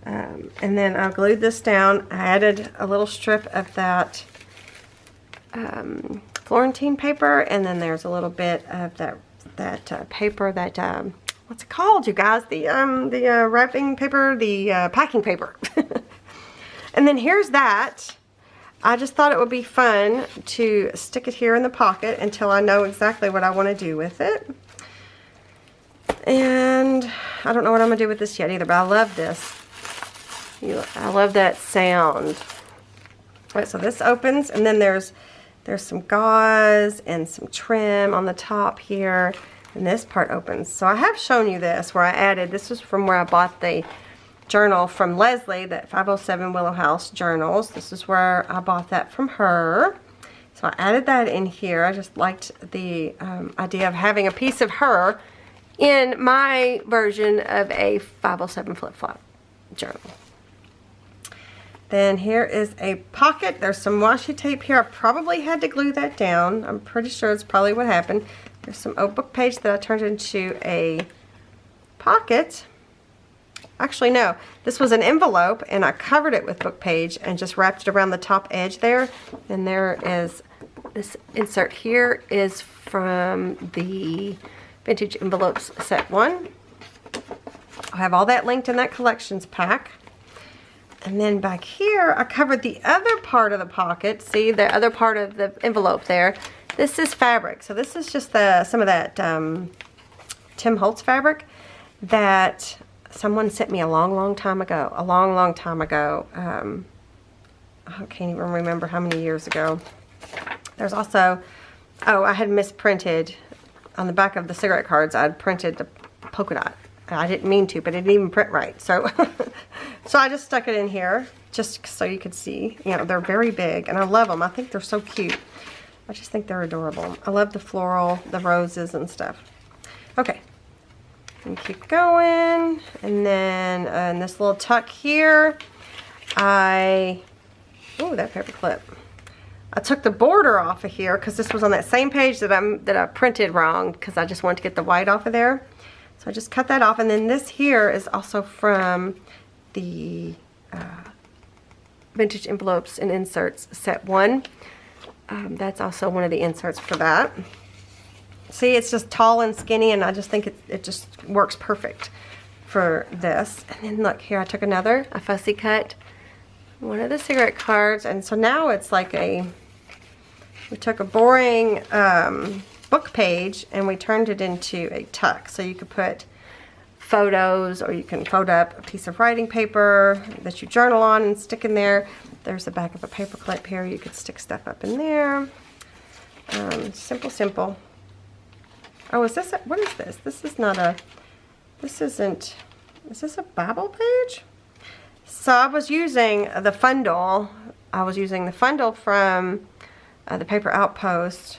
and then I glued this down. I added a little strip of that Florentine paper, and then there's a little bit of that paper that what's it called, you guys? The wrapping paper, the packing paper. And then here's that. I just thought it would be fun to stick it here in the pocket until I know exactly what I want to do with it. And I don't know what I'm going to do with this yet either, but I love this. I love that sound. Alright, so this opens, and then there's some gauze and some trim on the top here, and this part opens. So I have shown you this, where I added, this is from where I bought the journal from Leslie, that 507 Willow House journals. This is where I bought that from her. So I added that in here. I just liked the idea of having a piece of her in my version of a 507 Flip Flop journal. Then here is a pocket. There's some washi tape here. I probably had to glue that down. I'm pretty sure it's probably what happened. There's some old book page that I turned into a pocket. Actually, no. This was an envelope, and I covered it with book page and just wrapped it around the top edge there. And there is this insert here is from the Vintage Envelopes Set 1. I have all that linked in that collections pack. And then back here, I covered the other part of the pocket. See, the other part of the envelope there. This is fabric. So this is just some of that Tim Holtz fabric that someone sent me a long time ago. A long time ago. I can't even remember how many years ago. There's also, oh, I had misprinted on the back of the cigarette cards. I'd printed the polka dot. I didn't mean to, but it didn't even print right. So, so I just stuck it in here just so you could see. You know, they're very big, and I love them. I think they're so cute. I just think they're adorable. I love the floral, the roses and stuff. Okay. And keep going, and then in this little tuck here, oh, that paper clip. I took the border off of here because this was on that same page that I printed wrong, because I just wanted to get the white off of there. So I just cut that off, and then this here is also from the Vintage Envelopes and Inserts Set 1. That's also one of the inserts for that. See, it's just tall and skinny, and I just think it just works perfect for this. And then look here, I took I fussy cut one of the cigarette cards, and so now it's like we took a boring book page and we turned it into a tuck. So you could put photos, or you can fold up a piece of writing paper that you journal on and stick in there. There's the back of a paper clip here. You could stick stuff up in there. Simple. Oh, is this what is this? This is not a, is this a Bible page? So I was using the fundle. I was using the fundle from the Paper Outpost.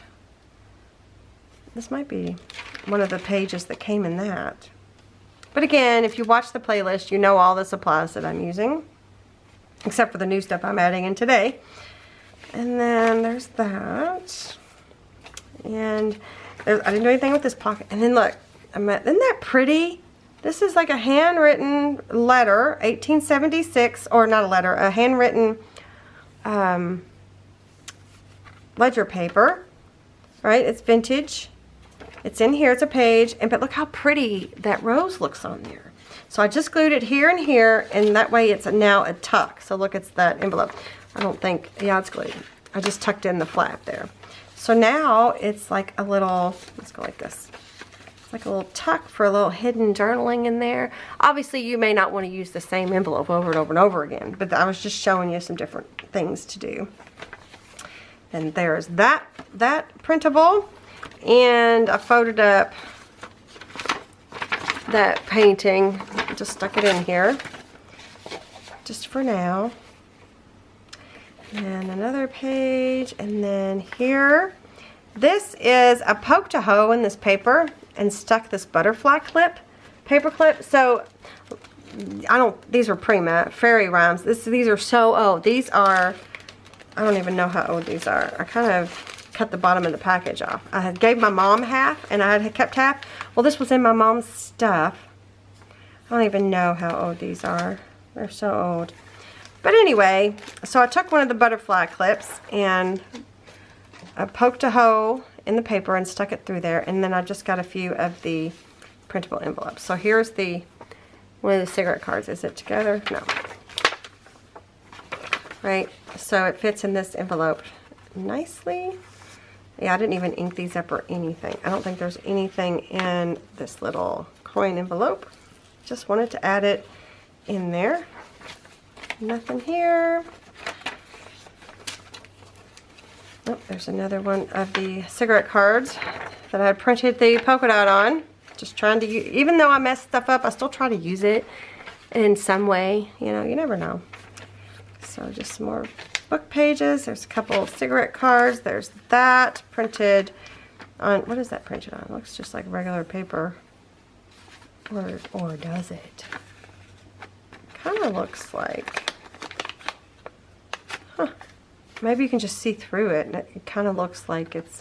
This might be one of the pages that came in that. But again, if you watch the playlist, you know all the supplies that I'm using, except for the new stuff I'm adding in today. And then there's that. And I didn't do anything with this pocket. And then look, isn't that pretty? This is like a handwritten letter, 1876, or not a letter, a handwritten ledger paper, right? It's vintage. It's in here, it's a page, but look how pretty that rose looks on there. So I just glued it here and here, and that way it's now a tuck. So look, it's that envelope. I don't think, yeah, it's glued. I just tucked in the flap there. So now it's like a little, let's go like this. It's like a little tuck for a little hidden journaling in there. Obviously, you may not want to use the same envelope over and over and over again, but I was just showing you some different things to do. And there's that printable. And I folded up that painting, just stuck it in here, just for now. And another page, and then here. This is, I poked a hole in this paper and stuck this butterfly clip, paper clip. So, these are pre-mat, fairy rhymes. These are so old. These are, I don't even know how old these are. I kind of cut the bottom of the package off. I had gave my mom half, and I had kept half. Well, this was in my mom's stuff. I don't even know how old these are. They're so old. But anyway, so I took one of the butterfly clips, and I poked a hole in the paper and stuck it through there, and then I just got a few of the printable envelopes. So here's one of the cigarette cards. Is it together? No. Right, so it fits in this envelope nicely. Yeah, I didn't even ink these up or anything. I don't think there's anything in this little coin envelope. Just wanted to add it in there. Nothing here. Oh, there's another one of the cigarette cards that I had printed the polka dot on. Just trying to use, even though I messed stuff up, I still try to use it in some way. You know, you never know. So just some more book pages. There's a couple of cigarette cards. There's that printed on, what is that printed on? It looks just like regular paper. Or does it? Kind of looks like, huh. Maybe you can just see through it, and it kind of looks like it's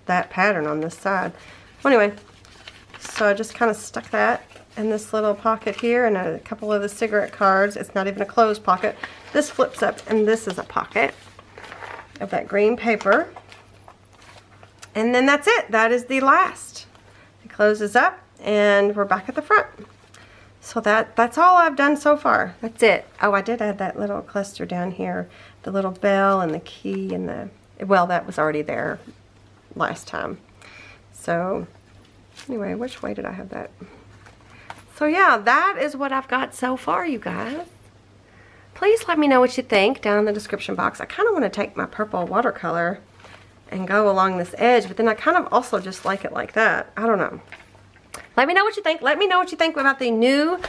that pattern on this side. Well, anyway, so I just kind of stuck that in this little pocket here, and a couple of the cigarette cards. It's not even a closed pocket. This flips up, and this is a pocket of that green paper. And then that's it. That is the last. It closes up, and we're back at the front. So that's all I've done so far. That's it. Oh, I did add that little cluster down here. The little bell and the key and the, well, that was already there last time. So anyway, which way did I have that? So yeah, that is what I've got so far, you guys. Please let me know what you think down in the description box. I kind of want to take my purple watercolor and go along this edge, but then I kind of also just like it like that. I don't know. Let me know what you think. Let me know what you think about the new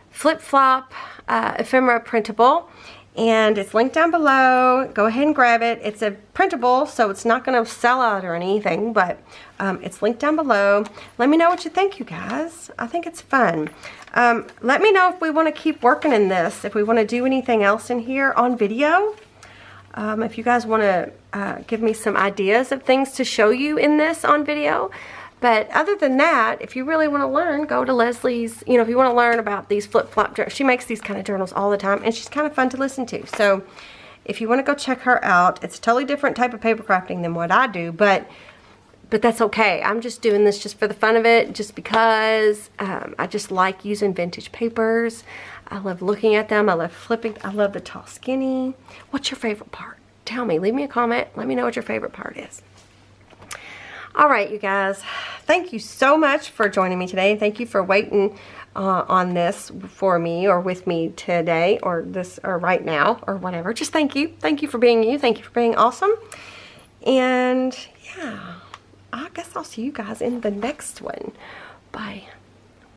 Flip Flop Ephemera Printable. And it's linked down below. Go ahead and grab it. It's a printable, so it's not going to sell out or anything, but it's linked down below. Let me know what you think, you guys. I think it's fun. Let me know if we want to keep working in this, if we want to do anything else in here on video. If you guys want to give me some ideas of things to show you in this on video. But other than that, if you really want to learn, go to Leslie's, you know, if you want to learn about these flip-flop journals. She makes these kind of journals all the time, and she's kind of fun to listen to. So if you want to go check her out, it's a totally different type of paper crafting than what I do, but that's okay. I'm just doing this just for the fun of it, just because I just like using vintage papers. I love looking at them. I love flipping. I love the tall skinny. What's your favorite part? Tell me. Leave me a comment. Let me know what your favorite part is. All right, you guys, thank you so much for joining me today. Thank you for waiting on this for me or with me today or right now or whatever. Just thank you. Thank you for being you. Thank you for being awesome. And yeah, I guess I'll see you guys in the next one. Bye.